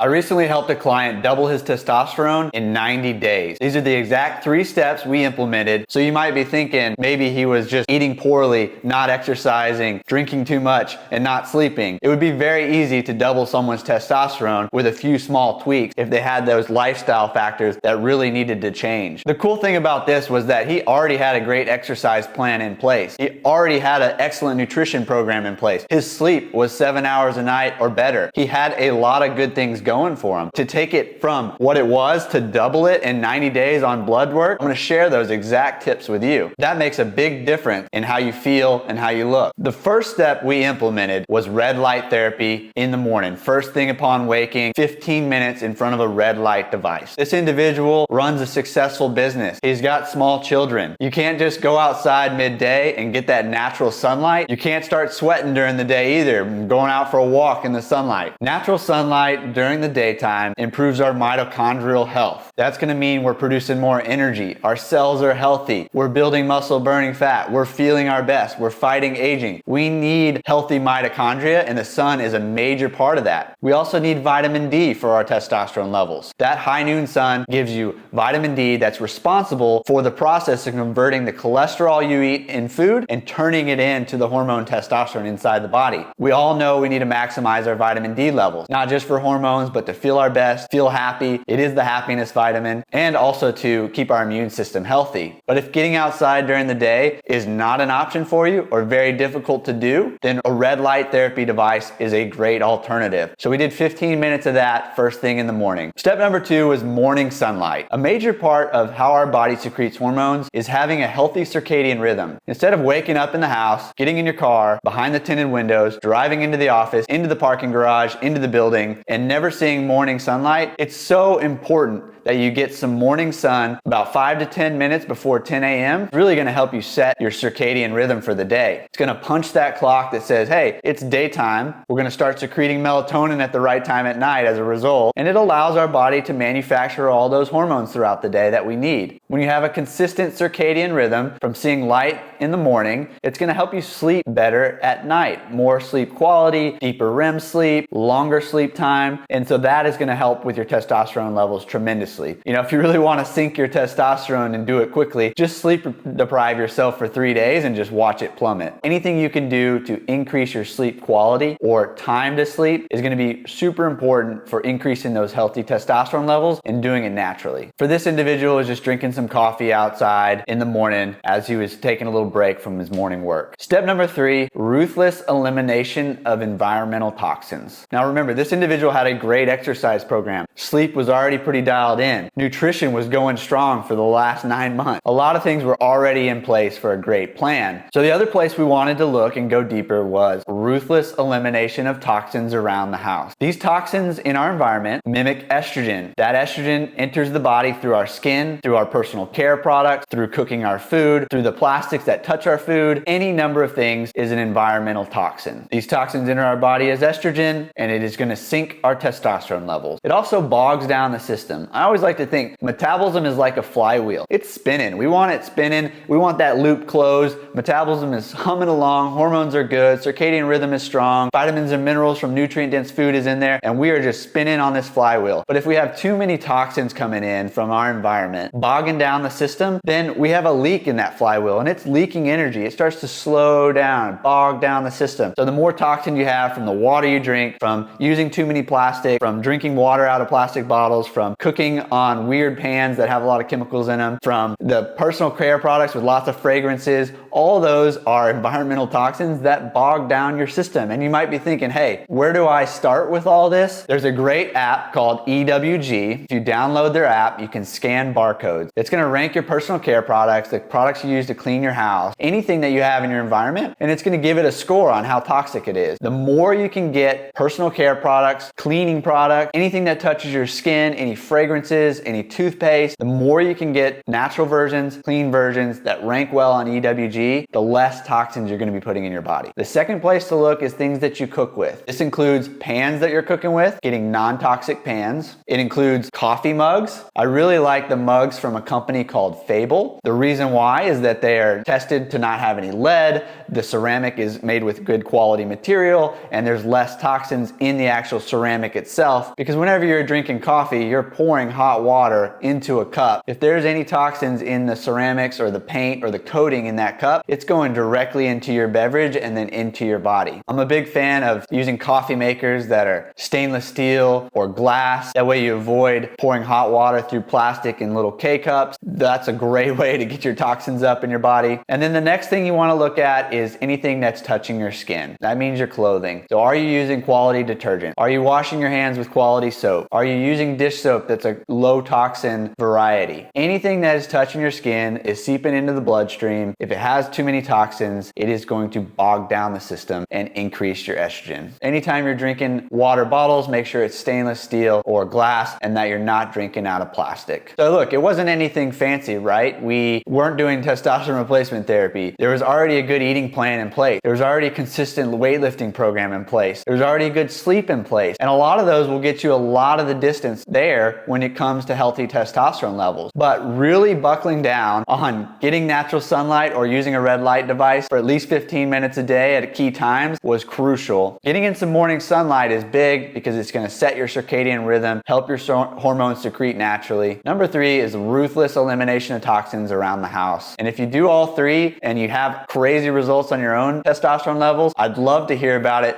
I recently helped a client double his testosterone in 90 days. These are the exact 3 steps we implemented. So you might be thinking maybe he was just eating poorly, not exercising, drinking too much, and not sleeping. It would be very easy to double someone's testosterone with a few small tweaks if they had those lifestyle factors that really needed to change. The cool thing about this was that he already had a great exercise plan in place. He already had an excellent nutrition program in place. His sleep was 7 hours a night or better. He had a lot of good things going for him. To take it from what it was to double it in 90 days on blood work, I'm going to share those exact tips with you. That makes a big difference in how you feel and how you look. The first step we implemented was red light therapy in the morning. First thing upon waking, 15 minutes in front of a red light device. This individual runs a successful business. He's got small children. You can't just go outside midday and get that natural sunlight. You can't start sweating during the day either, going out for a walk in the sunlight. Natural sunlight during the daytime improves our mitochondrial health. That's going to mean we're producing more energy. Our cells are healthy. We're building muscle, burning fat. We're feeling our best. We're fighting aging. We need healthy mitochondria, and the sun is a major part of that. We also need vitamin D for our testosterone levels. That high noon sun gives you vitamin D that's responsible for the process of converting the cholesterol you eat in food and turning it into the hormone testosterone inside the body. We all know we need to maximize our vitamin D levels, not just for hormones, but to feel our best, feel happy. It is the happiness vitamin, and also to keep our immune system healthy. But if getting outside during the day is not an option for you or very difficult to do, then a red light therapy device is a great alternative. So we did 15 minutes of that first thing in the morning. Step number 2 was morning sunlight. A major part of how our body secretes hormones is having a healthy circadian rhythm. Instead of waking up in the house, getting in your car, behind the tinted windows, driving into the office, into the parking garage, into the building, and never seeing morning sunlight, it's so important that you get some morning sun about 5 to 10 minutes before 10 a.m. It's really going to help you set your circadian rhythm for the day. It's going to punch that clock that says, hey, it's daytime. We're going to start secreting melatonin at the right time at night as a result, and it allows our body to manufacture all those hormones throughout the day that we need. When you have a consistent circadian rhythm from seeing light in the morning, it's going to help you sleep better at night. More sleep quality, deeper REM sleep, longer sleep time, and so that is going to help with your testosterone levels tremendously. You know, if you really want to sink your testosterone and do it quickly, just sleep deprive yourself for 3 days and just watch it plummet. Anything you can do to increase your sleep quality or time to sleep is going to be super important for increasing those healthy testosterone levels and doing it naturally. For this individual, is just drinking some coffee outside in the morning as he was taking a little break from his morning work. Step number 3, ruthless elimination of environmental toxins. Now remember, this individual had a great exercise program. Sleep was already pretty dialed in. Nutrition was going strong for the last 9 months. A lot of things were already in place for a great plan. So the other place we wanted to look and go deeper was ruthless elimination of toxins around the house. These toxins in our environment mimic estrogen. That estrogen enters the body through our skin, through our personal care products, through cooking our food, through the plastics that touch our food. Any number of things is an environmental toxin. These toxins enter our body as estrogen, and it is going to sink our testosterone levels. It also bogs down the system. I always like to think metabolism is like a flywheel. It's spinning. We want it spinning. We want that loop closed. Metabolism is humming along. Hormones are good. Circadian rhythm is strong. Vitamins and minerals from nutrient-dense food is in there, and we are just spinning on this flywheel. But if we have too many toxins coming in from our environment, bogging down the system, then we have a leak in that flywheel, and it's leaking energy. It starts to slow down, bog down the system. So the more toxin you have from the water you drink, from using too many plastic, from drinking water out of plastic bottles, from cooking on weird pans that have a lot of chemicals in them, from the personal care products with lots of fragrances, all those are environmental toxins that bog down your system. And you might be thinking, hey, where do I start with all this? There's a great app called EWG. If you download their app, you can scan barcodes. It's going to rank your personal care products, the products you use to clean your house, anything that you have in your environment, and it's going to give it a score on how toxic it is. The more you can get personal care products, cleaning products, anything that touches your skin, any fragrances, any toothpaste, the more you can get natural versions, clean versions that rank well on EWG, the less toxins you're going to be putting in your body. The second place to look is things that you cook with. This includes pans that you're cooking with, getting non-toxic pans. It includes coffee mugs. I really like the mugs from a company called Fable. The reason why is that they are tested to not have any lead, the ceramic is made with good quality material and there's less toxins in the actual ceramic itself. Because whenever you're drinking coffee, you're pouring hot water into a cup. If there's any toxins in the ceramics or the paint or the coating in that cup, it's going directly into your beverage and then into your body. I'm a big fan of using coffee makers that are stainless steel or glass. That way you avoid pouring hot water through plastic in little K-cups. That's a great way to get your toxins up in your body. And then the next thing you want to look at is anything that's touching your skin. That means your clothing. So are you using quality detergent? Are you washing your hands with quality soap? Are you using dish soap that's a low toxin variety? Anything that is touching your skin is seeping into the bloodstream. If it has too many toxins, it is going to bog down the system and increase your estrogen. Anytime you're drinking water bottles, make sure it's stainless steel or glass and that you're not drinking out of plastic. So look, it wasn't anything fancy, right? We weren't doing testosterone replacement therapy. There was already a good eating plan in place. There was already a consistent weightlifting program in place. There was already a good sleep in place. And a lot of those will get you a lot of the distance there when it comes to healthy testosterone levels. But really buckling down on getting natural sunlight or using a red light device for at least 15 minutes a day at key times was crucial. Getting in some morning sunlight is big because it's going to set your circadian rhythm, help your hormones secrete naturally. Number 3 is ruthless elimination of toxins around the house. And if you do all 3 and you have crazy results on your own testosterone levels, I'd love to hear about it.